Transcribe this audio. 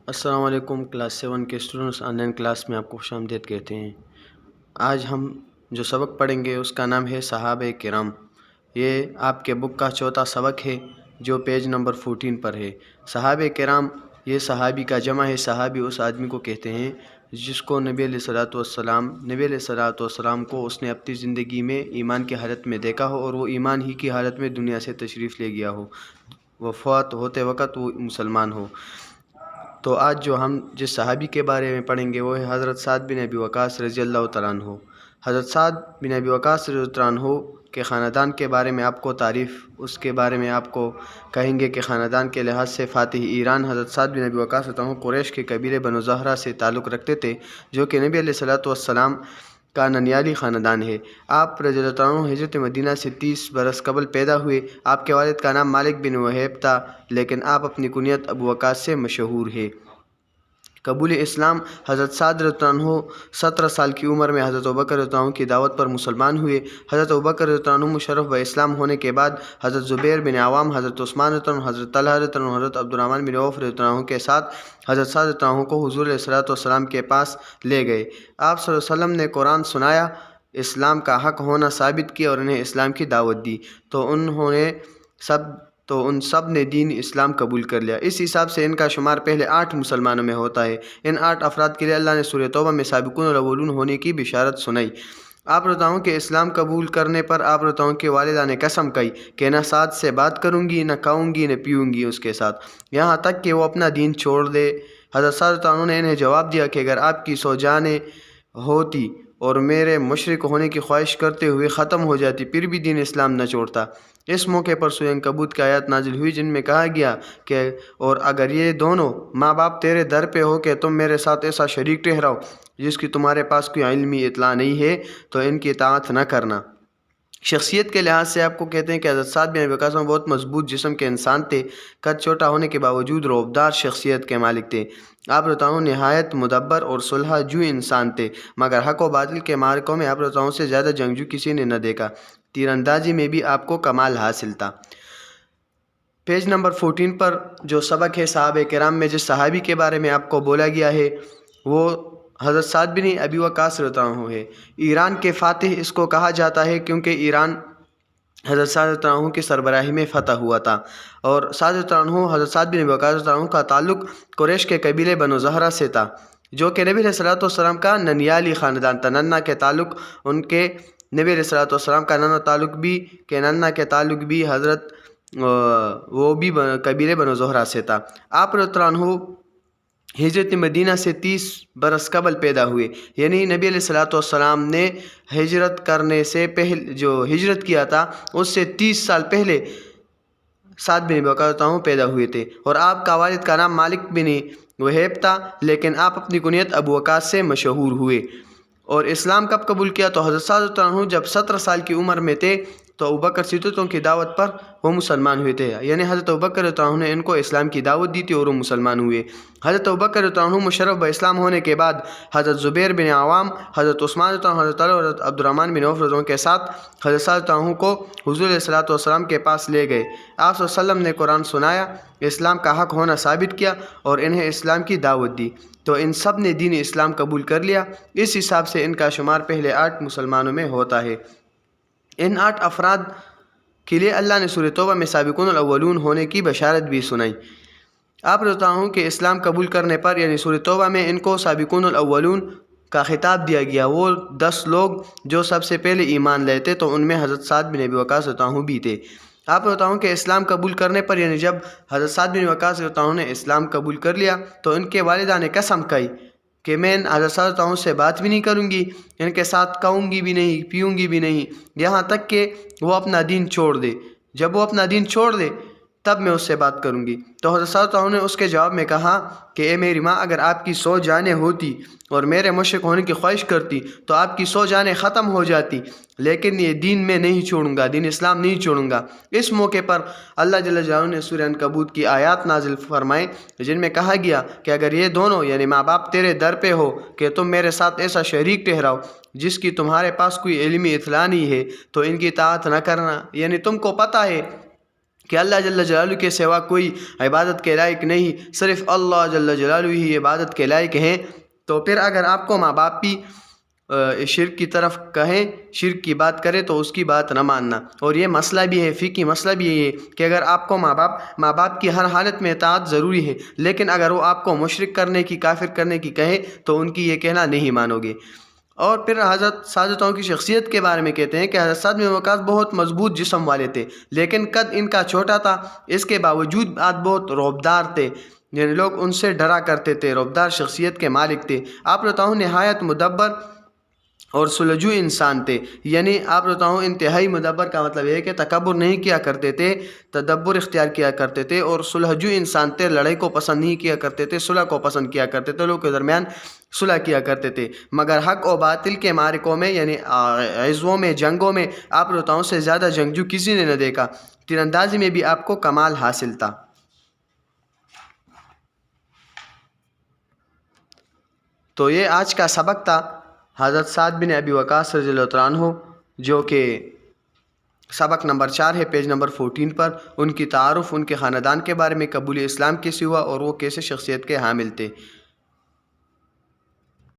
السلام علیکم کلاس 7 کے اسٹوڈنٹس آن لائن کلاس میں آپ کو خوش آمدید کہتے ہیں۔ آج ہم جو سبق پڑھیں گے اس کا نام ہے صحابہ کرام۔ یہ آپ کے بک کا چوتھا سبق ہے جو پیج نمبر 14 پر ہے۔ صحابہ کرام یہ صحابی کا جمع ہے۔ صحابی اس آدمی کو کہتے ہیں جس کو نبی علیہ الصلوۃ والسلام کو اس نے اپنی زندگی میں ایمان کی حالت میں دیکھا ہو اور وہ ایمان ہی کی حالت میں دنیا سے تشریف لے گیا ہو، وفات ہوتے وقت وہ مسلمان ہو۔ تو آج جو ہم جس صحابی کے بارے میں پڑھیں گے وہ ہے حضرت سعد بن ابی وقاص رضی اللہ تعالیٰ عنہ۔ حضرت سعد بن ابی وقاص رضی اللہ عنہ کے خاندان کے بارے میں آپ کو تعریف اس کے بارے میں آپ کو کہیں گے کہ خاندان کے لحاظ سے فاتح ایران حضرت سعد بن ابی وقاص رضی اللہ عنہ قریش کے قبیلے بنو زہرہ سے تعلق رکھتے تھے، جو کہ نبی علیہ الصلوۃ والسلام کا ننیالی خاندان ہے۔ آپ رضی اللہ عنہ ہجرت مدینہ سے 30 برس قبل پیدا ہوئے۔ آپ کے والد کا نام مالک بن وہیب تھا، لیکن آپ اپنی کنیت ابو وقاص سے مشہور ہے۔ قبول اسلام حضرت سعد رضی اللہ عنہ 17 سال کی عمر میں حضرت ابوبکر رضی اللہ عنہ کی دعوت پر مسلمان ہوئے۔ حضرت ابوبکر رضی اللہ عنہ مشرف باسلام ہونے کے بعد حضرت زبیر بن عوام، حضرت عثمان رضی اللہ عنہ، حضرت طلحہ رضی اللہ عنہ، حضرت عبد الرحمن بن عوف رضی اللہ عنہ کے ساتھ حضرت سعد رضی اللہ عنہ کو حضور علیہ الصلوۃ والسلام کے پاس لے گئے۔ آپ صلی اللہ علیہ وسلم نے قرآن سنایا، اسلام کا حق ہونا ثابت کیا اور انہیں اسلام کی دعوت دی، تو ان سب نے دین اسلام قبول کر لیا۔ اس حساب سے ان کا شمار پہلے 8 مسلمانوں میں ہوتا ہے۔ ان 8 افراد کے لیے اللہ نے سورہ توبہ میں سابقون الاولون ہونے کی بشارت سنائی۔ آپ رضی اللہ عنہ کے اسلام قبول کرنے پر آپ رضی اللہ عنہ کی والدہ نے قسم کھائی کہ نہ سعد سے بات کروں گی، نہ کھاؤں گی، نہ پیوں گی اس کے ساتھ، یہاں تک کہ وہ اپنا دین چھوڑ دے۔ حضرت سعد رضی اللہ عنہ نے انہیں جواب دیا کہ اگر آپ کی 100 جانیں ہوتی اور میرے مشرک ہونے کی خواہش کرتے ہوئے ختم ہو جاتی پھر بھی دین اسلام نہ چھوڑتا۔ اس موقع پر سورہ عنکبوت کی آیات نازل ہوئی جن میں کہا گیا کہ اور اگر یہ دونوں ماں باپ تیرے در پہ ہو کہ تم میرے ساتھ ایسا شریک ٹھہراؤ جس کی تمہارے پاس کوئی علمی اطلاع نہیں ہے تو ان کی اطاعت نہ کرنا۔ شخصیت کے لحاظ سے آپ کو کہتے ہیں کہ حضرت سعد بن ابی وقاص بہت مضبوط جسم کے انسان تھے، قد چھوٹا ہونے کے باوجود رعبدار شخصیت کے مالک تھے۔ آپ رضی اللہ عنہ نہایت مدبر اور صلح جو انسان تھے، مگر حق و باطل کے معرکوں میں آپ رضی اللہ عنہ سے زیادہ جنگجو کسی نے نہ دیکھا۔ تیر اندازی میں بھی آپ کو کمال حاصل تھا۔ پیج نمبر 14 پر جو سبق ہے صحابہ کرام میں جس صحابی کے بارے میں آپ کو بولا گیا ہے وہ حضرت سعد بن ابی وقاص رضی اللہ عنہ ہے۔ ایران کے فاتح اس کو کہا جاتا ہے کیونکہ ایران حضرت سعد رضی اللہ عنہ کی سربراہی میں فتح ہوا تھا، اور سعد رضی اللہ عنہ حضرت سعد بن ابی وقاص رضی اللہ عنہ کا تعلق قریش کے قبیلے بنو زہرہ سے تھا، جو کہ نبی علیہ الصلوۃ والسلام کا ننیالی خاندان تھا۔ ننا کے تعلق ان کے نبی علیہ الصلوۃ والسلام کا ننا کے تعلق بھی حضرت وہ بھی قبیلے بنو زہرہ سے تھا۔ آپ رضی اللہ عنہ ہجرت مدینہ سے 30 برس قبل پیدا ہوئے، یعنی نبی علیہ الصلوۃ والسلام نے ہجرت کرنے سے پہلے جو ہجرت کیا تھا اس سے 30 سال پہلے سعد بن ابی وقاص پیدا ہوئے تھے، اور آپ کا والد کا نام مالک بن وہیب تھا، لیکن آپ اپنی کنیت ابو وقاص سے مشہور ہوئے۔ اور اسلام کب قبول کیا؟ تو حضرت سعد رضی اللہ عنہ جب 17 سال کی عمر میں تھے تو ابوبکر صدیق کی دعوت پر وہ مسلمان ہوئے تھے، یعنی حضرت ابوبکر رضی اللہ عنہ نے ان کو اسلام کی دعوت دی تھی اور وہ مسلمان ہوئے۔ حضرت ابوبکر رضی اللہ عنہ مشرف باسلام ہونے کے بعد حضرت زبیر بن عوام، حضرت عثمان رضی اللہ عنہ، حضرت طلحہ اور حضرت عبد الرحمن بن عوف رضی اللہ عنہ کے ساتھ حضرت سعد رضی اللہ عنہ کو حضور علیہ الصلوۃ والسلام کے پاس لے گئے۔ آپ صلی اللہ علیہ وسلم نے قرآن سنایا، اسلام کا حق ہونا ثابت کیا اور انہیں اسلام کی دعوت دی، تو ان سب نے دین اسلام قبول کر لیا۔ اس حساب سے ان کا شمار پہلے 8 مسلمانوں میں ہوتا ہے۔ ان 8 افراد کے لیے اللہ نے سورہ توبہ میں سابقون الاولون ہونے کی بشارت بھی سنائی۔ آپ رضی اللہ عنہ کے اسلام قبول کرنے پر یعنی سورہ توبہ میں ان کو سابقون الاولون کا خطاب دیا گیا۔ وہ 10 لوگ جو سب سے پہلے ایمان لائے تھے تو ان میں حضرت سعد بن ابی وقاص رضی اللہ عنہ بھی تھے۔ آپ رضی اللہ عنہ کے اسلام قبول کرنے پر یعنی جب حضرت سعد بن وقاص رضی اللہ عنہ نے اسلام قبول کر لیا تو ان کے والدہ نے قسم کھائی کہ میں حضرت سعد رضی اللہ عنہ سے بات بھی نہیں کروں گی، ان کے ساتھ کھاؤں گی بھی نہیں، پیوں گی بھی نہیں، یہاں تک کہ وہ اپنا دین چھوڑ دے۔ جب وہ اپنا دین چھوڑ دے تب میں اس سے بات کروں گی۔ تو حضرت سعد رضی اللہ عنہ نے اس کے جواب میں کہا کہ اے میری ماں، اگر آپ کی 100 جانیں ہوتی اور میرے مشرک ہونے کی خواہش کرتی تو آپ کی 100 جانیں ختم ہو جاتی، لیکن یہ دین میں نہیں چھوڑوں گا، دین اسلام نہیں چھوڑوں گا۔ اس موقع پر اللہ جل جلالہ نے سورہ عنکبوت کی آیات نازل فرمائے جن میں کہا گیا کہ اگر یہ دونوں یعنی ماں باپ تیرے در پہ ہو کہ تم میرے ساتھ ایسا شریک ٹھہراؤ جس کی تمہارے پاس کوئی علمی اطلاع نہیں ہے تو ان کی اطاعت نہ کرنا، یعنی تم کو پتہ ہے کہ اللہ جل جلالہ کے سوا کوئی عبادت کے لائق نہیں، صرف اللہ جل جلالہ ہی عبادت کے لائق ہیں، تو پھر اگر آپ کو ماں باپ بھی شرک کی طرف کہیں، شرک کی بات کرے تو اس کی بات نہ ماننا۔ اور یہ مسئلہ بھی ہے، فقہی مسئلہ بھی ہے کہ اگر آپ کو ماں باپ کی ہر حالت میں اطاعت ضروری ہے، لیکن اگر وہ آپ کو مشرک کرنے کی، کافر کرنے کی کہے تو ان کی یہ کہنا نہیں مانو گے۔ اور پھر حضرت سادتوں کی شخصیت کے بارے میں کہتے ہیں کہ حضرت سعد بن وقاص بہت مضبوط جسم والے تھے، لیکن قد ان کا چھوٹا تھا، اس کے باوجود بہت رعبدار تھے، یعنی لوگ ان سے ڈرا کرتے تھے، رعبدار شخصیت کے مالک تھے۔ آپ بتاؤں نہایت مدبر اور سلجھو انسان تھے، یعنی آپ بتاؤں انتہائی مدبر کا مطلب یہ ہے کہ تکبر نہیں کیا کرتے تھے، تدبر اختیار کیا کرتے تھے، اور سلجھو انسان تھے، لڑائی کو پسند نہیں کیا کرتے تھے، صلح کو پسند کیا کرتے تھے، لوگوں کے درمیان صلح کیا کرتے تھے، مگر حق و باطل کے معرکوں میں یعنی عزووں میں، جنگوں میں آپ بتاؤں سے زیادہ جنگجو کسی نے نہ دیکھا۔ تیر اندازی میں بھی آپ کو کمال حاصل تھا۔ تو یہ آج کا سبق تھا حضرت سعد بن ابی وقاص رضی اللہ تعالیٰ عنہ، جو کہ سبق نمبر 4 ہے، پیج نمبر 14 پر۔ ان کی تعارف، ان کے خاندان کے بارے میں، قبول اسلام کیسے ہوا اور وہ کیسے شخصیت کے حامل تھے۔